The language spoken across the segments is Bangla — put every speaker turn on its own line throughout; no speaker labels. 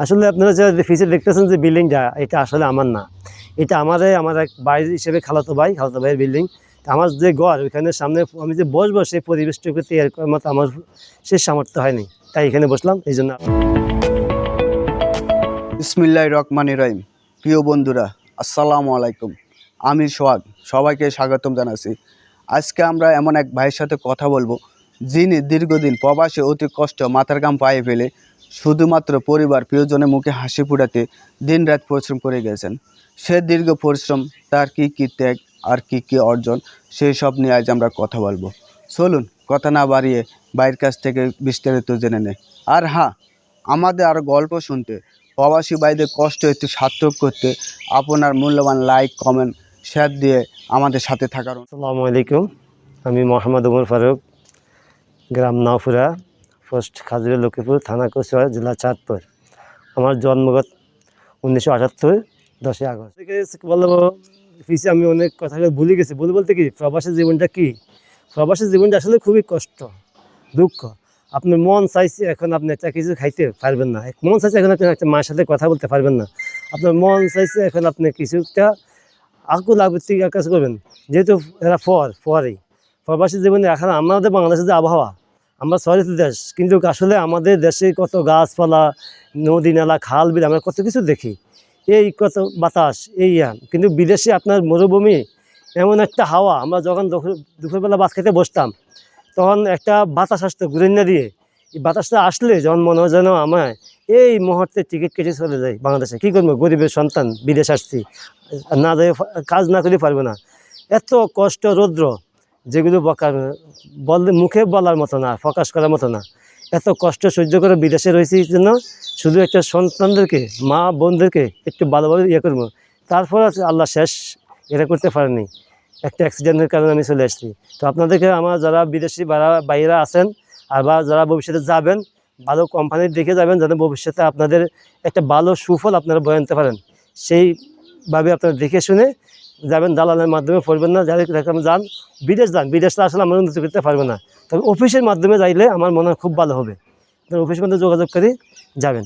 আসলে আপনারা যে ফিসে দেখতেছেন যে বিল্ডিংটা, এটা আসলে আমার না। এটা আমার এক ভাই হিসেবে খালাতো ভাইয়ের বিল্ডিং। আমার যে ঘর ওইখানে সামনে আমি যে বসবো সেই পরিবেশটুকু তৈরি করার মতো আমার শেষ সামর্থ্য হয়নি, তাই এখানে বসলাম। এই জন্য
বিসমিল্লাহির রহমানির রহিম। প্রিয় বন্ধুরা, আসসালামু আলাইকুম। আমি সোহাগ, সবাইকে স্বাগতম জানাচ্ছি। আজকে আমরা এমন এক ভাইয়ের সাথে কথা বলবো, যিনি দীর্ঘদিন প্রবাসে অতি কষ্ট মাথার ঘাম পায়ে ফেলে শুধুমাত্র পরিবার প্রিয়জনের মুখে হাসি ফুটাতে দিনরাত পরিশ্রম করে গেছেন। সে দীর্ঘ পরিশ্রম, তার কী কী ত্যাগ আর কী অর্জন, সেই সব নিয়ে আজ আমরা কথা বলবো। চলুন কথা না বাড়িয়ে ভাইয়ের কাছ থেকে বিস্তারিত জেনে নেই। আর হ্যাঁ, আমাদের আরও গল্প শুনতে, প্রবাসী ভাইদের কষ্ট একটু সার্থক করতে আপনার মূল্যবান লাইক, কমেন্ট, শেয়ার দিয়ে আমাদের সাথে থাকার।
আসসালামু আলাইকুম। আমি মোহাম্মদ ওমর ফারুক, গ্রাম নাওপুরা, পোস্ট খাজুরা, লক্ষ্মীপুর, থানা কুচবিহার, জেলা চাঁদপুর। আমার জন্মগত 1978, 10ই আগস্ট। বলবো ফিসে আমি অনেক কথা ভুলে গেছি। বলতে কি, প্রবাসী জীবনটা কি, প্রবাসী জীবনটা আসলে খুবই কষ্ট, দুঃখ। আপনার মন চাইছে এখন আপনি একটা কিছু খাইতে পারবেন না, মন চাইছে এখন আপনি একটা মায়ের সাথে কথা বলতে পারবেন না, আপনার মন চাইছে এখন আপনি কিছুটা আকুল আবৃত্তি কাজ করবেন। যেহেতু এরা পরেই প্রবাসী জীবনে এখন আমাদের বাংলাদেশের যে আবহাওয়া, আমরা শহরের দেশ, কিন্তু আসলে আমাদের দেশে কত গাছপালা, নদী নালা, খাল বিল, আমরা কত কিছু দেখি, এই কত বাতাস, এই কিন্তু বিদেশে আপনার মরুভূমি, এমন একটা হাওয়া। আমরা যখন দুপুরবেলা ভাত খেতে বসতাম, তখন একটা বাতাস আসতো ঘুরে দিয়ে। এই বাতাসটা আসলে যখন মনে হয় যেন আমায় এই মুহূর্তে টিকিট কেটে চলে যায় বাংলাদেশে। কী করবো, গরিবের সন্তান, বিদেশ আসছি, না যায় কাজ না করে পারবে না। এত কষ্ট, রৌদ্র, যেগুলো মুখে বলার মতো না, প্রকাশ করার মতো না। এত কষ্ট সহ্য করে বিদেশে রয়েছি জন্য শুধু একটা সন্তানদেরকে, মা বোনদেরকে একটু ভালোভাবে করবো। তারপর আল্লাহ শেষ এটা করতে পারেনি, একটা অ্যাক্সিডেন্টের কারণে আমি চলে আসছি। তো আপনাদেরকে আমার যারা বিদেশি বাইরা আছেন, আর বা যারা ভবিষ্যতে যাবেন, ভালো কোম্পানির দেখে যাবেন, যাতে ভবিষ্যতে আপনাদের একটা ভালো সুফল আপনারা বয়ে আনতে পারেন, সেইভাবে আপনারা দেখে শুনে যাবেন। দালালের মাধ্যমে পড়বেন না। যারা যান বিদেশটা আসলে আমরা উন্নতি করতে পারবো না, তবে অফিসের মাধ্যমে যাইলে আমার মনে হয় খুব ভালো হবে। অফিসের মধ্যে যোগাযোগ করে যাবেন,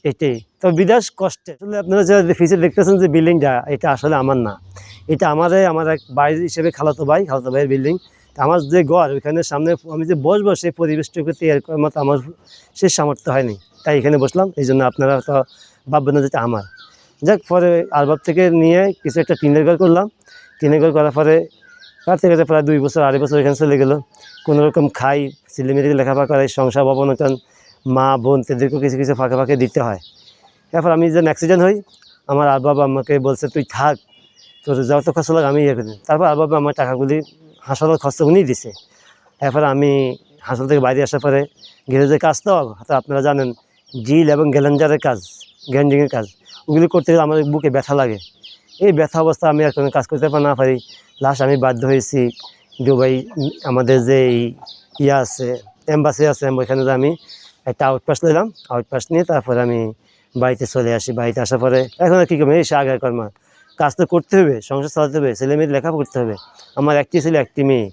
এটাই। তবে বিদেশ কষ্টে। আসলে আপনারা যে ফিসে দেখতেছেন যে বিল্ডিংটা, এটা আসলে আমার না। এটা আমার এক ভাই হিসেবে খালাতো ভাইয়ের বিল্ডিং। আমার যে ঘর ওইখানে সামনে আমি যে বসবো সেই পরিবেশটুকু তৈরি করার মতো আমার শেষ সামর্থ্য হয়নি, তাই এখানে বসলাম। এই জন্য আপনারা তো ভাববেন না যেটা আমার। যাক, পরে আরবাব থেকে নিয়ে কিছু একটা টিনের ঘর করলাম। টিনের ঘর করার পরে কাটতে প্রায় 2 বছর 2.5 বছর এখানে চলে গেলো। কোনোরকম খাই, ছেলেমেয়েদেরকে লেখাপড়া করাই, সংসার ভবন, মা বোন তাদেরকেও কিছু কিছু ফাঁকে দিতে হয়। তারপর আমি যখন অ্যাক্সিডেন্ট হই, আমার আরবাব আমাকে বলছে, তুই থাক, তোর যত খরচ লাগে আমি ইয়ে করি। তারপর আরবাব আমার টাকাগুলি হাসপাতাল খরচগুলিই দিছে। এরপর আমি হাসপাতাল থেকে বাইরে আসার পরে গ্যারেজের কাজ, তো আপনারা জানেন, জিল এবং গ্যালেঞ্জারের কাজ, গ্যান্ডিংয়ের কাজ, ওগুলি করতে গেলে আমার বুকে ব্যথা লাগে। এই ব্যথা অবস্থা আমি আর কোনো কাজ করতে না পারি। লাস্ট আমি বাধ্য হয়েছি দুবাই, আমাদের যে আছে এম্বাসি আছে, ওইখানে আমি একটা আউটপাস নিলাম। আউটপাস নিয়ে তারপরে আমি বাড়িতে চলে আসি। বাড়িতে আসার পরে এখন আর কী করবো, এই আগের কর্মা, কাজ তো করতে হবে, সংসার চালাতে হবে, ছেলে মেয়ের লেখা করতে হবে। আমার একটি ছেলে, একটি মেয়ে।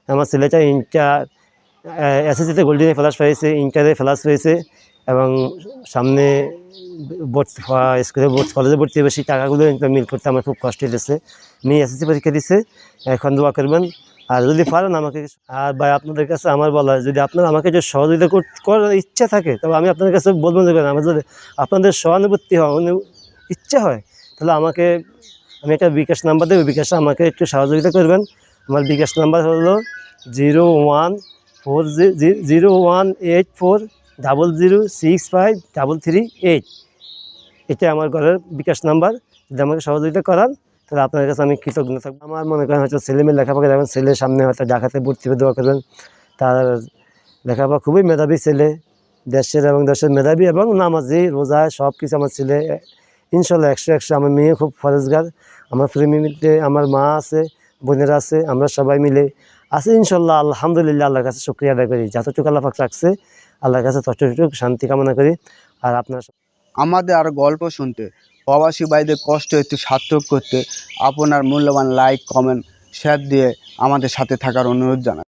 আমার ছেলেটা ইন্টার এসএসসিতে গোল্ডেনে ফ্লাস পেয়েছে, ইন্টারে ফ্লাস পেয়েছে, এবং সামনে স্কুলে কলেজে ভর্তি হবে। সেই টাকাগুলো মিল করতে আমার খুব কষ্ট হয়েছে। মেয়ে এসএসসি পরীক্ষা দিচ্ছে, এখন দোয়া করবেন। আর যদি পারেন আমাকে, আর ভাই আপনাদের কাছে আমার বলা, যদি আপনারা আমাকে যে সহযোগিতা করার ইচ্ছা থাকে, তবে আমি আপনাদের কাছে বলবেন যে আমার যদি আপনাদের সহানুভূতি হয়, ইচ্ছা হয়, তাহলে আমাকে, আমি একটা বিকাশ নাম্বার দেবো, বিকাশে আমাকে একটু সহযোগিতা করবেন। আমার বিকাশ নাম্বার হলো 01401840065338। এটা আমার ঘরের বিকাশ নাম্বার। যদি আমাকে সহযোগিতা করান, তাহলে আপনার কাছে আমি কৃতজ্ঞ থাকবো। আমার মনে করেন হয়তো ছেলেমেয়ের লেখাপড়া দেবেন, ছেলের সামনে হয়তো ঢাকাতে ভর্তি হয়ে দোয়া করবেন। তার লেখাপড়া খুবই মেধাবী ছেলে, দেশের মেধাবী এবং নামাজি, রোজা, সব কিছু আমার ছেলে ইনশাল্লাহ 100-100। আমার মেয়ে খুব ফরেজগার। আমার ফ্যামিলিতে আমার মা আছে, বোনেরা আছে, আমরা সবাই মিলে আছি ইনশাল্লাহ। আলহামদুলিল্লাহ, আল্লাহর কাছে শুকরিয়া আদায় করি। যতটুকু আল্লাহ পাক রাখছে, আল্লাহর কাছে ততটুকু শান্তি কামনা করি। আর আপনার
আমাদের আরও গল্প শুনতে, প্রবাসী ভাইদের কষ্ট একটু সার্থক করতে আপনার মূল্যবান লাইক, কমেন্ট, শেয়ার দিয়ে আমাদের সাথে থাকার অনুরোধ জানাই।